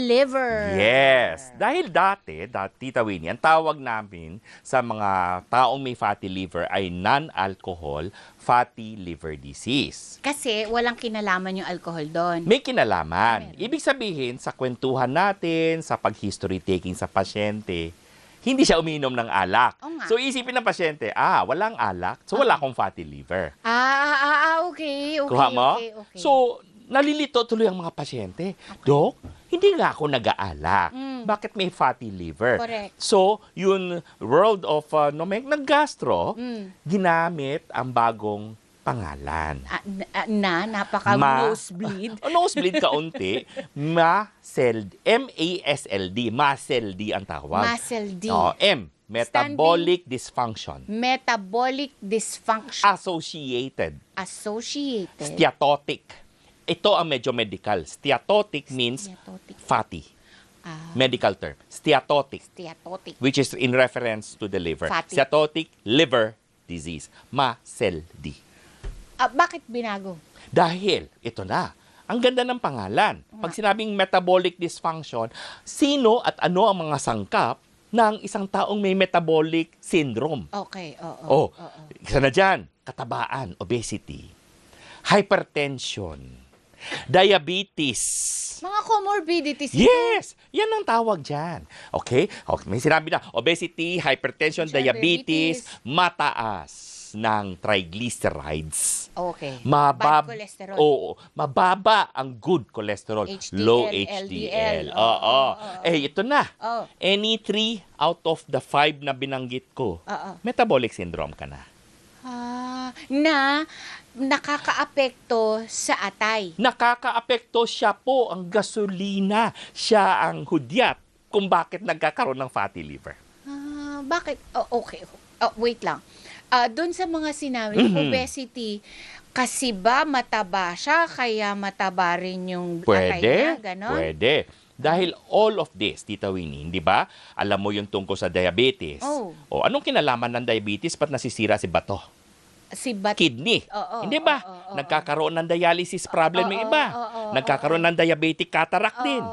liver. Yes. Dahil dati, Tita Winnie, ang tawag namin sa mga taong may fatty liver ay non-alcohol fatty liver disease. Kasi walang kinalaman yung alcohol doon. May kinalaman. Ibig sabihin, sa kwentuhan natin, sa pag-history taking sa pasyente, hindi siya uminom ng alak. Oo nga. So, isipin ng pasyente, walang alak, so wala akong fatty liver. Okay. Kuha mo? Okay. So, nalilito tuloy ang mga pasyente. Dok, hindi nga ako nag-aalak. Bakit may fatty liver? Correct. So, yung world of nag-gastro, ginamit ang bagong pangalan. Napaka-nosebleed. Nosebleed kaunti. M-A-S-L-D. MASLD ang tawag. MASLD. M. Metabolic dysfunction. Metabolic dysfunction. Associated. Steatotic. Ito ang medyo medical. Steatotic means fatty. Medical term. Steatotic. Which is in reference to the liver. Fatty. Steatotic liver disease. MASLD. Bakit binago? Dahil, ito na, ang ganda ng pangalan. Pag sinabing metabolic dysfunction, sino at ano ang mga sangkap ng isang taong may metabolic syndrome? Okay, Isa na dyan, katabaan, obesity, hypertension, diabetes. Mga comorbidities. Yes! Yan ang tawag dyan. Okay, may sinabi na, obesity, hypertension, diabetes, mataas ng triglycerides. Okay. Bad Bad cholesterol. Oo. Mababa ang good cholesterol. HDL, Low LDL. HDL. Ito na. Any 3 out of the 5 na binanggit ko, metabolic syndrome ka na. Na nakakaapekto sa atay. Nakakaapekto, siya po ang gasolina. Siya ang hudyat kung bakit nagkakaroon ng fatty liver. Bakit? Okay. Wait lang. Doon sa mga sinabi, obesity, kasi ba mataba siya, kaya mataba rin yung atay niya? Ganon? Pwede. Dahil all of this, Tita Winnie, di ba? Alam mo yung tungkol sa diabetes. Anong kinalaman ng diabetes? Ba't nasisira si bato? Kidney. Hindi ba? Nagkakaroon ng dialysis problem yung iba. Nagkakaroon ng diabetic cataract din.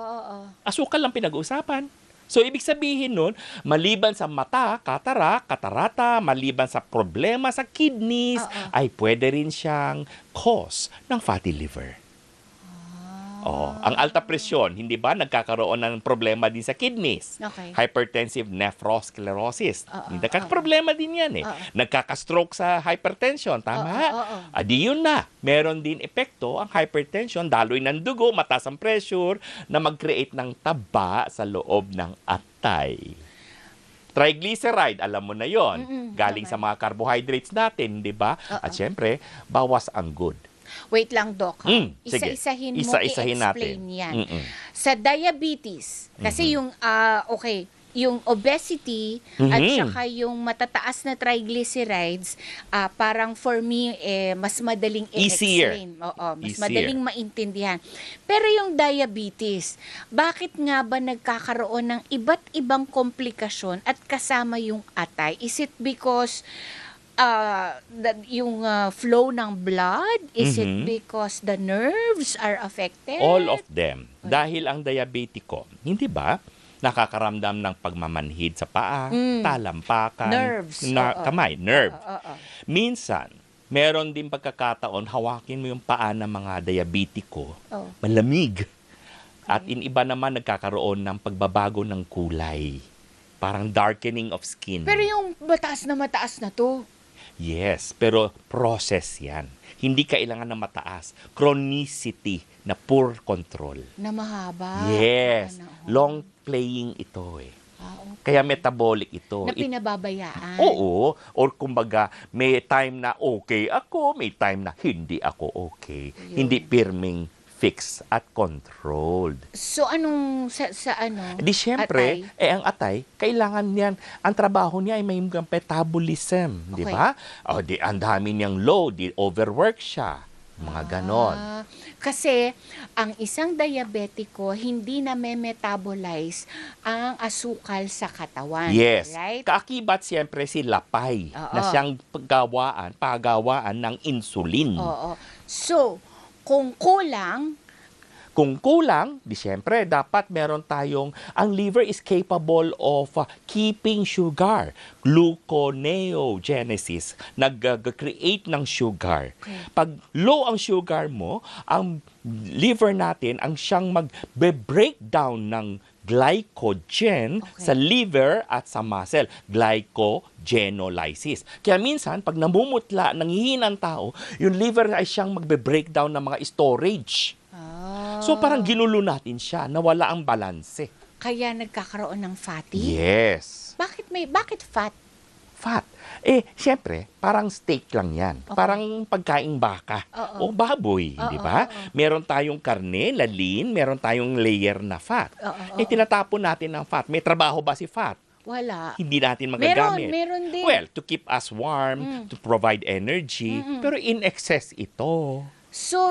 Asukal lang pinag-uusapan. So, ibig sabihin nun, maliban sa mata, katarata, maliban sa problema sa kidneys, ay pwede rin siyang cause ng fatty liver. Ang alta presyon, hindi ba, nagkakaroon ng problema din sa kidneys. Okay. Hypertensive nephrosclerosis. Nagkakaproblema din yan eh. Nagkaka-stroke sa hypertension, tama? Di yun na. Meron din epekto ang hypertension, daloy ng dugo, mataas ang pressure, na mag-create ng taba sa loob ng atay. Triglyceride, alam mo na yon, galing sa mga carbohydrates natin, di ba? At syempre, bawas ang good. Wait lang, Doc. Isa-isahin I-explain natin. yan. Sa diabetes, kasi yung obesity at saka yung matataas na triglycerides, parang for me, mas madaling i-explain. Mas madaling maintindihan. Pero yung diabetes, bakit nga ba nagkakaroon ng iba't ibang komplikasyon at kasama yung atay? Is it because yung flow ng blood? Is it because the nerves are affected? All of them. Dahil ang diabetiko, hindi ba, nakakaramdam ng pagmamanhid sa paa, talampakan, nerves. Kamay, nerve. Minsan, meron din pagkakataon, hawakin mo yung paa ng mga diabetiko, malamig. At iba naman nagkakaroon ng pagbabago ng kulay. Parang darkening of skin. Pero yung mataas na to. Yes, pero process yan. Hindi kailangan na mataas. Chronicity na poor control. Na mahaba. Yes. Long playing ito eh. Kaya metabolic ito. Na pinababayaan. Oo. Or kumbaga, may time na okay ako, may time na hindi ako okay. Hindi pirming fixed at controlled. So, anong, sa ano? Di syempre, ang atay, kailangan niyan, ang trabaho niya ay may metabolism, di ba? Ang dami niyang load, overwork siya. Mga ganon. Kasi, ang isang diabetiko, hindi na metabolize ang asukal sa katawan. Yes. Right? Kaakibat siyempre si lapay na siyang pagawaan ng insulin. So, kung kulang Kung kulang, di syempre, dapat meron tayong, ang liver is capable of keeping sugar. Gluconeogenesis, nag-create ng sugar. Okay. Pag low ang sugar mo, ang liver natin ang siyang mag-breakdown ng glycogen sa liver at sa muscle. Glycogenolysis. Kaya minsan, pag namumutla, nanghihina ang tao, yung liver ay siyang magbe-breakdown ng mga storage. So parang ginulo natin siya, nawala ang balanse. Kaya nagkakaroon ng fatty? Yes. Bakit fat? Fat. Siyempre, parang steak lang yan. Okay. Parang pagkaing baka o baboy, di ba? Meron tayong karne, lalin, meron tayong layer na fat. Tinatapon natin ang fat. May trabaho ba si fat? Wala. Hindi natin magagamit. Meron din. Well, to keep us warm, to provide energy, pero in excess ito. So,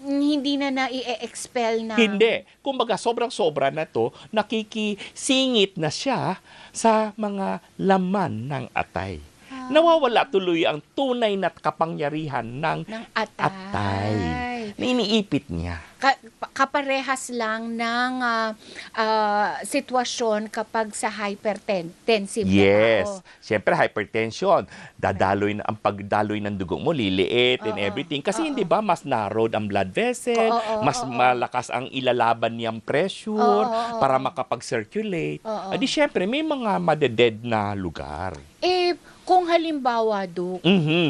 hindi na na-i-expel na? Hindi. Kumbaga, sobrang-sobra na to, nakikisingit na siya sa mga laman ng atay. Nawawala tuloy ang tunay na kapangyarihan ng atay. Na iniipit niya. Kaparehas lang ng sitwasyon kapag sa hypertensive na Yes. Siyempre, hypertension. Ang pagdaloy ng dugo mo, liliit and everything. Kasi hindi ba, mas narrowed ang blood vessel, mas malakas ang ilalaban niyang pressure para makapag-circulate. Di siyempre, may mga madeded na lugar. Kung halimbawa, Dok,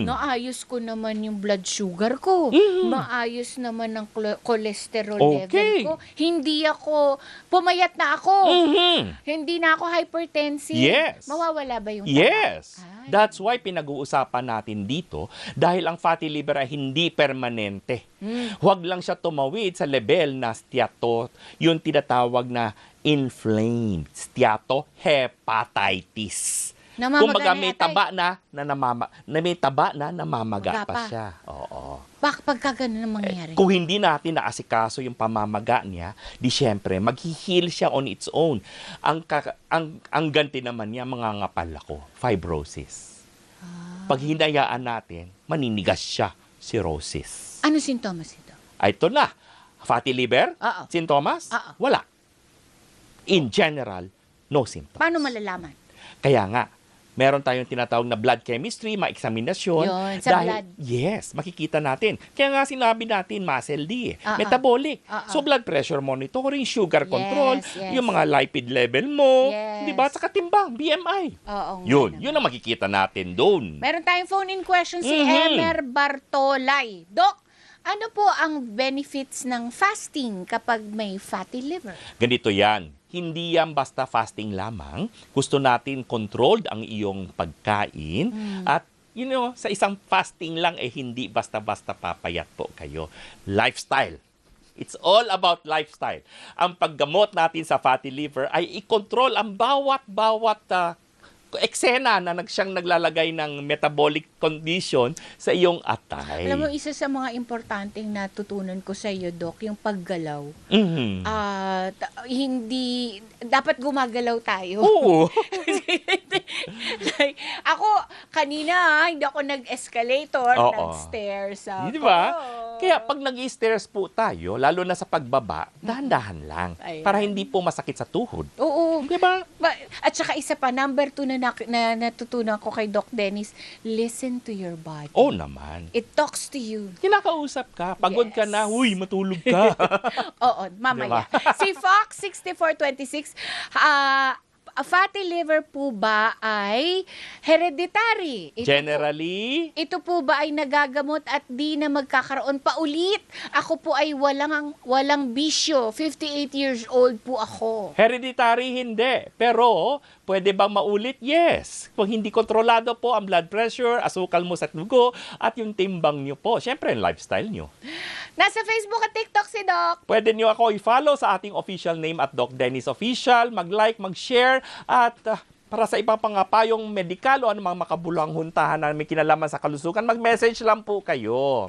naayos ko naman yung blood sugar ko, maayos naman ang cholesterol level ko, hindi ako, pumayat na ako, hindi na ako hypertensive, mawawala ba yung taba? Yes. That's why pinag-uusapan natin dito, dahil ang fatty liver ay hindi permanente. Huwag lang siya tumawid sa level na yung tinatawag na inflamed steatohepatitis. Kumbaga may taba na namamaga pa siya. Oo. Pagka ganun ang mangyayari? Kung hindi natin naasikaso yung pamamaga niya, di syempre, mag-heal siya on its own. Ang ganti naman niya, mangangapal ako, fibrosis. Pag hinayaan natin, maninigas siya, cirrhosis. Ano sintomas ito? Ito na. Fatty liver? Sintomas? Wala. In general, no symptoms. Paano malalaman? Kaya nga, meron tayong tinatawag na blood chemistry, maeksaminasyon. Yun, sa blood. Yes, makikita natin. Kaya nga sinabi natin, muscle D, metabolic. So blood pressure monitoring, sugar control, yung mga lipid level mo, di ba? Saka timbang, BMI. Yun ang makikita natin doon. Meron tayong phone-in question si Emer Bartolay. Dok, ano po ang benefits ng fasting kapag may fatty liver? Ganito yan. Hindi yan basta fasting lamang. Gusto natin controlled ang iyong pagkain. At, sa isang fasting lang, hindi basta-basta papayat po kayo. Lifestyle. It's all about lifestyle. Ang paggamot natin sa fatty liver ay i-control ang bawat eksena na siyang naglalagay ng metabolic condition sa iyong atay. Alam mo, isa sa mga importanteng natutunan ko sa iyo, Doc, yung paggalaw. Hindi, dapat gumagalaw tayo. Oo. Like, ako, kanina, hindi ako nag-escalator, nag-stairs. Di ba? Kaya pag nag-stairs po tayo, lalo na sa pagbaba, dahan-dahan lang. Para hindi po masakit sa tuhod. Oo. Di ba? At saka isa pa, number 2 na natutunan ko kay Doc Dennis, listen to your body. Oo naman. It talks to you. Kinakausap ka. Pagod ka na. Huy, matulog ka. Oo, mamaya. Diba? Si Fox 6426, fatty liver po ba ay hereditary? Generally? Ito po ba ay nagagamot at di na magkakaroon pa ulit? Ako po ay walang bisyo. 58 years old po ako. Hereditary, hindi. Pero, pwede bang maulit? Yes. Kung hindi kontrolado po ang blood pressure, asukal mo sa dugo, at yung timbang nyo po. Siyempre, ang lifestyle nyo. Nasa Facebook at TikTok si Doc. Pwede nyo ako i-follow sa ating official name at Doc Dennis Official. Mag-like, mag-share, at para sa ibang pangapayong medikal o anumang makabulang huntahan na may kinalaman sa kalusugan, mag-message lang po kayo.